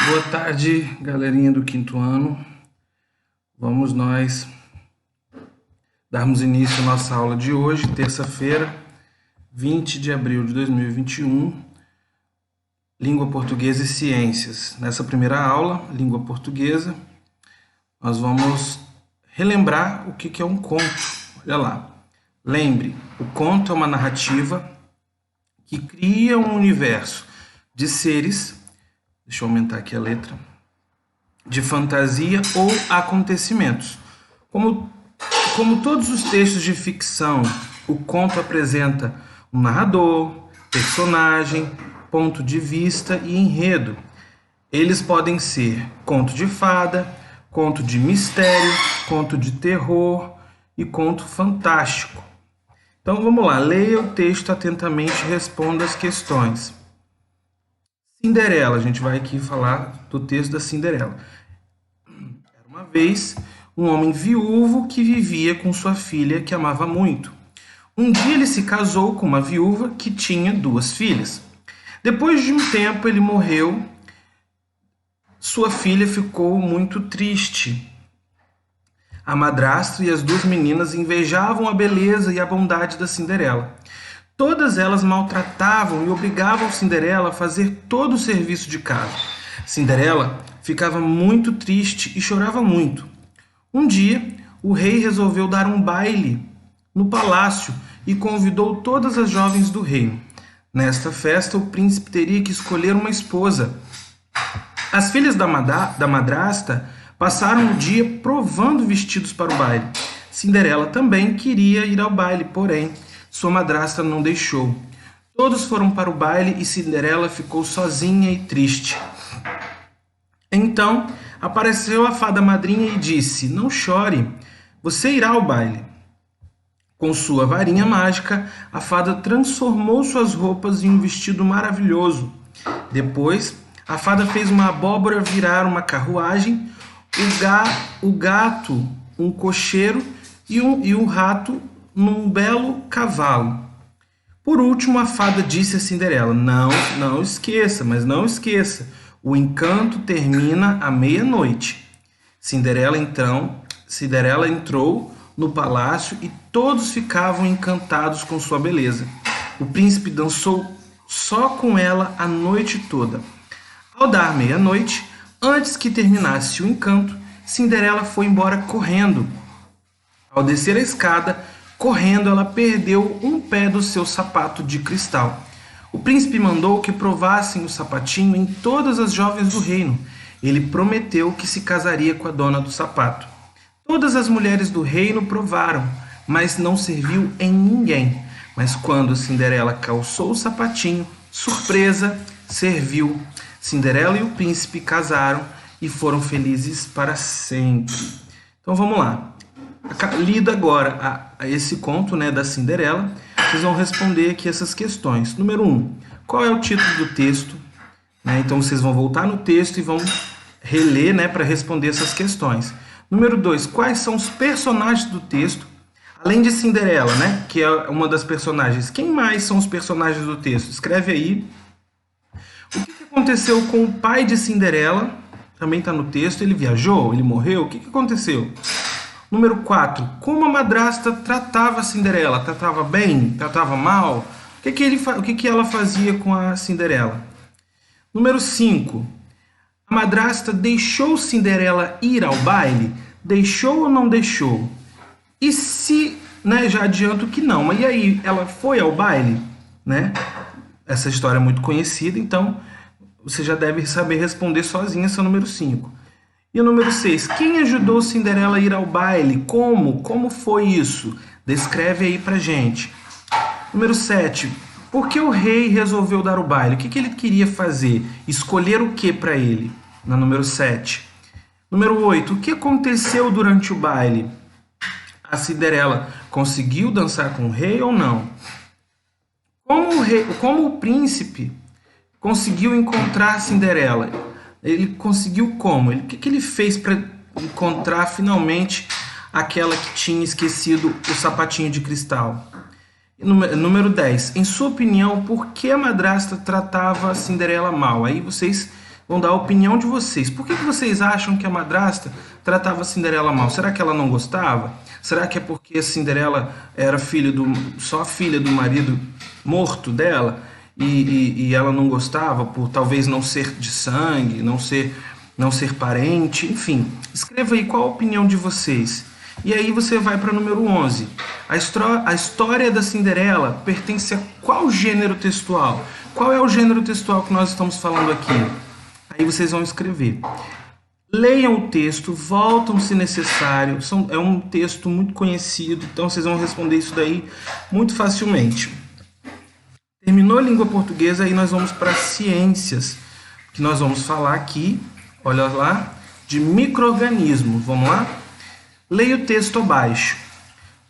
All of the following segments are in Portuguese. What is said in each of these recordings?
Boa tarde, galerinha do quinto ano. Vamos nós darmos início à nossa aula de hoje, terça-feira, 20 de abril de 2021, Língua Portuguesa e Ciências. Nessa primeira aula, Língua Portuguesa, nós vamos relembrar o que é um conto. Olha lá. Lembre, o conto é uma narrativa que cria um universo de seres, deixa eu aumentar aqui a letra, de fantasia ou acontecimentos. Como todos os textos de ficção, o conto apresenta um narrador, personagem, ponto de vista e enredo. Eles podem ser conto de fada, conto de mistério, conto de terror e conto fantástico. Então vamos lá, leia o texto atentamente e responda as questões. Cinderela, a gente vai aqui falar do texto da Cinderela. Era uma vez um homem viúvo que vivia com sua filha que amava muito. Um dia ele se casou com uma viúva que tinha 2 filhas. Depois de um tempo ele morreu. Sua filha ficou muito triste. A madrasta e as 2 meninas invejavam a beleza e a bondade da Cinderela. Todas elas maltratavam e obrigavam Cinderela a fazer todo o serviço de casa. Cinderela ficava muito triste e chorava muito. Um dia, o rei resolveu dar um baile no palácio e convidou todas as jovens do reino. Nesta festa, o príncipe teria que escolher uma esposa. As filhas da madrasta passaram o dia provando vestidos para o baile. Cinderela também queria ir ao baile, porém, sua madrasta não deixou. Todos foram para o baile e Cinderela ficou sozinha e triste. Então, apareceu a fada madrinha e disse: "Não chore, você irá ao baile." Com sua varinha mágica, a fada transformou suas roupas em um vestido maravilhoso. Depois, a fada fez uma abóbora virar uma carruagem, o gato um cocheiro e o rato num belo cavalo. Por último, a fada disse a Cinderela: não esqueça, o encanto termina à meia-noite." Cinderela entrou no palácio e todos ficavam encantados com sua beleza. O príncipe dançou só com ela a noite toda. Ao dar meia-noite, antes que terminasse o encanto, Cinderela foi embora correndo. Ao descer a escada, correndo, ela perdeu um pé do seu sapato de cristal. O príncipe mandou que provassem o sapatinho em todas as jovens do reino. Ele prometeu que se casaria com a dona do sapato. Todas as mulheres do reino provaram, mas não serviu em ninguém. Mas quando Cinderela calçou o sapatinho, surpresa, serviu. Cinderela e o príncipe casaram e foram felizes para sempre. Então vamos lá. Lido agora a esse conto, né, da Cinderela, vocês vão responder aqui essas questões. Número 1, qual é o título do texto? Então vocês vão voltar no texto e vão reler, né, para responder essas questões. Número 2, quais são os personagens do texto? Além de Cinderela, né, que é uma das personagens, quem mais são os personagens do texto? Escreve aí. O que aconteceu com o pai de Cinderela? Também está no texto. Ele viajou? Ele morreu? O que aconteceu? Número 4. Como a madrasta tratava a Cinderela? Tratava bem? Tratava mal? O que ela fazia com a Cinderela? Número 5. A madrasta deixou Cinderela ir ao baile? Deixou ou não deixou? E se, né, já adianto que não, mas e aí, ela foi ao baile? Né? Essa história é muito conhecida, então você já deve saber responder sozinha esse número 5. E o número 6, quem ajudou Cinderela a ir ao baile? Como? Como foi isso? Descreve aí pra gente. Número 7, por que o rei resolveu dar o baile? O que ele queria fazer? Escolher o que para ele? Na número 7. Número 8, o que aconteceu durante o baile? A Cinderela conseguiu dançar com o rei ou não? Como o príncipe conseguiu encontrar Cinderela? Ele conseguiu como? O que ele fez para encontrar finalmente aquela que tinha esquecido o sapatinho de cristal? Número 10. Em sua opinião, por que a madrasta tratava a Cinderela mal? Aí vocês vão dar a opinião de vocês. Por que vocês acham que a madrasta tratava a Cinderela mal? Será que ela não gostava? Será que é porque a Cinderela era só filha do marido morto dela e ela não gostava por talvez não ser de sangue, não ser parente? Enfim, escreva aí qual a opinião de vocês. E aí você vai para o número 11. A história da Cinderela pertence a qual gênero textual? Qual é o gênero textual que nós estamos falando aqui? Aí vocês vão escrever. Leiam o texto, voltam se necessário. É um texto muito conhecido, então vocês vão responder isso daí muito facilmente. Terminou a língua portuguesa, aí nós vamos para ciências, que nós vamos falar aqui, olha lá, de micro-organismos. Vamos lá? Leia o texto abaixo.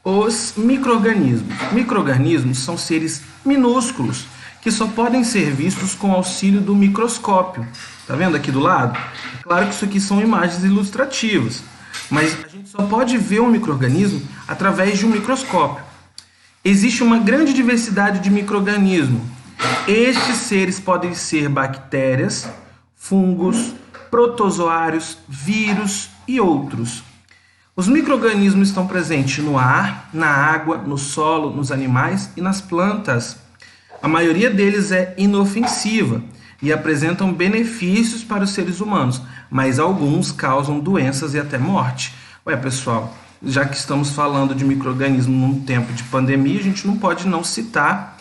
Os micro-organismos. Micro-organismos são seres minúsculos que só podem ser vistos com auxílio do microscópio. Tá vendo aqui do lado? É claro que isso aqui são imagens ilustrativas, mas a gente só pode ver um micro-organismo através de um microscópio. Existe uma grande diversidade de micro-organismos. Estes seres podem ser bactérias, fungos, protozoários, vírus e outros. Os micro-organismos estão presentes no ar, na água, no solo, nos animais e nas plantas. A maioria deles é inofensiva e apresentam benefícios para os seres humanos, mas alguns causam doenças e até morte. Ué, pessoal, já que estamos falando de micro-organismo num tempo de pandemia, a gente não pode não citar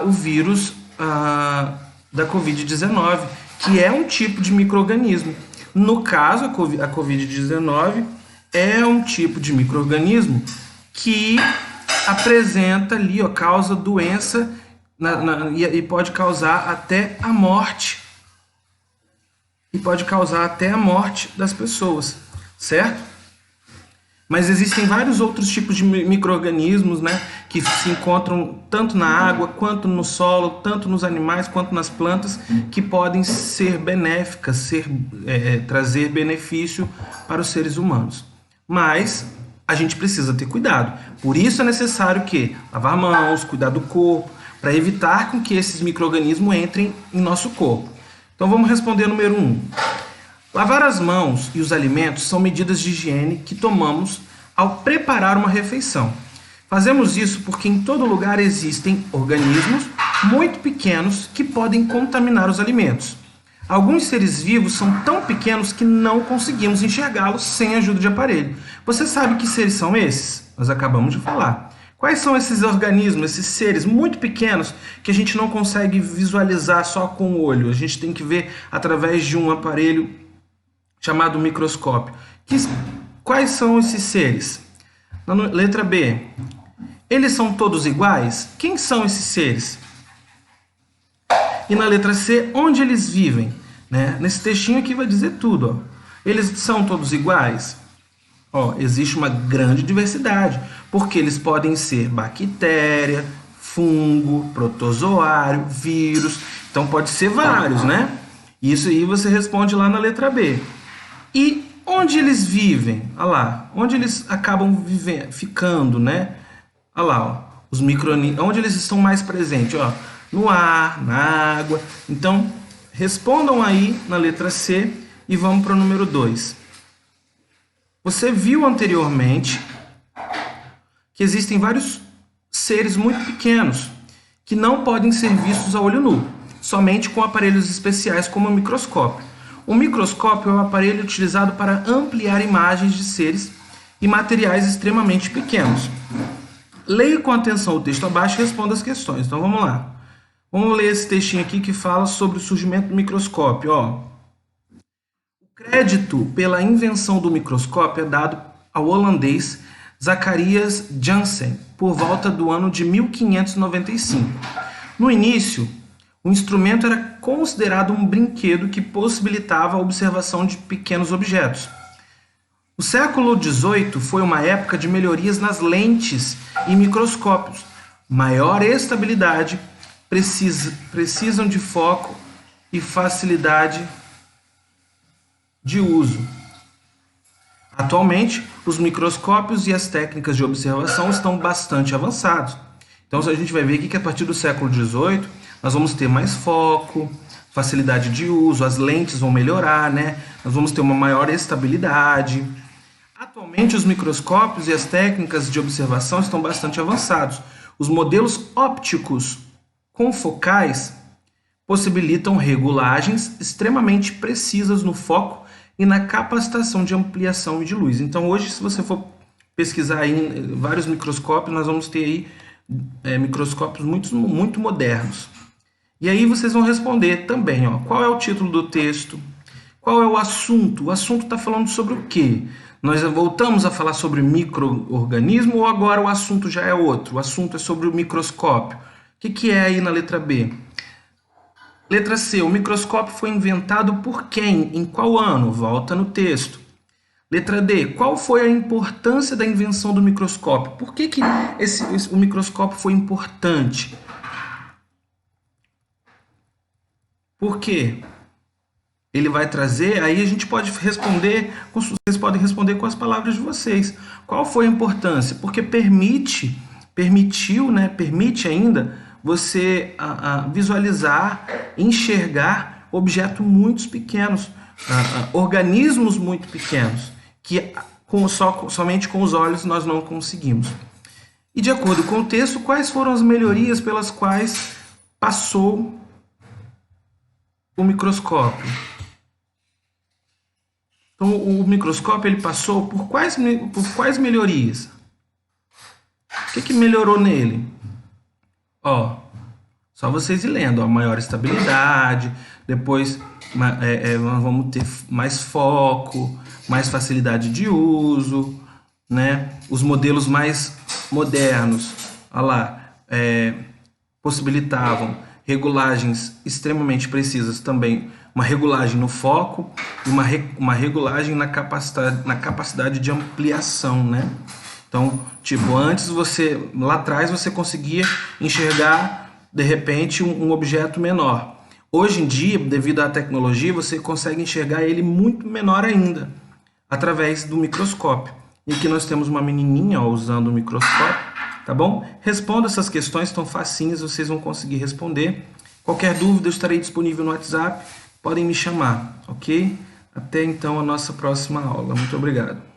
o vírus da Covid-19, que é um tipo de micro-organismo. No caso, a Covid-19 é um tipo de micro-organismo que apresenta ali, causa doença e pode causar até a morte. E pode causar até a morte das pessoas, certo? Mas existem vários outros tipos de micro-organismos, né, que se encontram tanto na água, quanto no solo, tanto nos animais, quanto nas plantas, que podem ser benéficas, trazer benefício para os seres humanos. Mas a gente precisa ter cuidado. Por isso é necessário que lavar mãos, cuidar do corpo, para evitar com que esses micro-organismos entrem em nosso corpo. Então vamos responder número 1. Lavar as mãos e os alimentos são medidas de higiene que tomamos ao preparar uma refeição. Fazemos isso porque em todo lugar existem organismos muito pequenos que podem contaminar os alimentos. Alguns seres vivos são tão pequenos que não conseguimos enxergá-los sem a ajuda de aparelho. Você sabe que seres são esses? Nós acabamos de falar. Quais são esses organismos, esses seres muito pequenos que a gente não consegue visualizar só com o olho? A gente tem que ver através de um aparelho chamado microscópio. Quais são esses seres? Na letra B. Eles são todos iguais? Quem são esses seres? E na letra C, onde eles vivem? Né? Nesse textinho aqui vai dizer tudo. Eles são todos iguais? Existe uma grande diversidade, porque eles podem ser bactéria, fungo, protozoário, vírus. Então pode ser vários, né? Isso aí você responde lá na letra B. E onde eles vivem? Olha lá, onde eles acabam ficando, né? Olha lá, os micro-organismos, onde eles estão mais presentes? No ar, na água. Então, respondam aí na letra C e vamos para o número 2. Você viu anteriormente que existem vários seres muito pequenos que não podem ser vistos a olho nu, somente com aparelhos especiais como o microscópio. O microscópio é um aparelho utilizado para ampliar imagens de seres e materiais extremamente pequenos. Leia com atenção o texto abaixo e responda as questões. Então vamos lá. Vamos ler esse textinho aqui que fala sobre o surgimento do microscópio. O crédito pela invenção do microscópio é dado ao holandês Zacharias Janssen por volta do ano de 1595. No início, o instrumento era considerado um brinquedo que possibilitava a observação de pequenos objetos. O século XVIII foi uma época de melhorias nas lentes e microscópios, maior estabilidade, precisam de foco e facilidade de uso. Atualmente, os microscópios e as técnicas de observação estão bastante avançados. Então, a gente vai ver aqui que a partir do século XVIII, nós vamos ter mais foco, facilidade de uso, as lentes vão melhorar, né? Nós vamos ter uma maior estabilidade. Atualmente, os microscópios e as técnicas de observação estão bastante avançados. Os modelos ópticos confocais possibilitam regulagens extremamente precisas no foco e na capacitação de ampliação de luz. Então, hoje, se você for pesquisar aí em vários microscópios, nós vamos ter aí microscópios muito modernos. E aí vocês vão responder também, ó, qual é o título do texto, qual é o assunto. O assunto está falando sobre o quê? Nós voltamos a falar sobre micro-organismo ou agora o assunto já é outro? O assunto é sobre o microscópio. O que é aí na letra B? Letra C, o microscópio foi inventado por quem? Em qual ano? Volta no texto. Letra D, qual foi a importância da invenção do microscópio? Por que o microscópio foi importante? Por quê? Ele vai trazer, aí a gente pode responder, vocês podem responder com as palavras de vocês. Qual foi a importância? Porque permite ainda você visualizar, enxergar objetos muito pequenos, organismos muito pequenos, que somente com os olhos nós não conseguimos. E de acordo com o texto, quais foram as melhorias pelas quais passou o microscópio? Então, o microscópio ele passou por quais melhorias? O que melhorou nele? Ó, só vocês ir lendo. Ó, maior estabilidade, depois nós vamos ter mais foco, mais facilidade de uso, né? Os modelos mais modernos, olha lá, possibilitavam regulagens extremamente precisas também, uma regulagem no foco e uma regulagem na capacidade de ampliação, né? Então, tipo, antes lá atrás você conseguia enxergar de repente um objeto menor. Hoje em dia, devido à tecnologia, você consegue enxergar ele muito menor ainda, através do microscópio. E aqui nós temos uma menininha usando o microscópio. Tá bom? Responda essas questões, estão facinhas, vocês vão conseguir responder. Qualquer dúvida, eu estarei disponível no WhatsApp. Podem me chamar, ok? Até então a nossa próxima aula. Muito obrigado.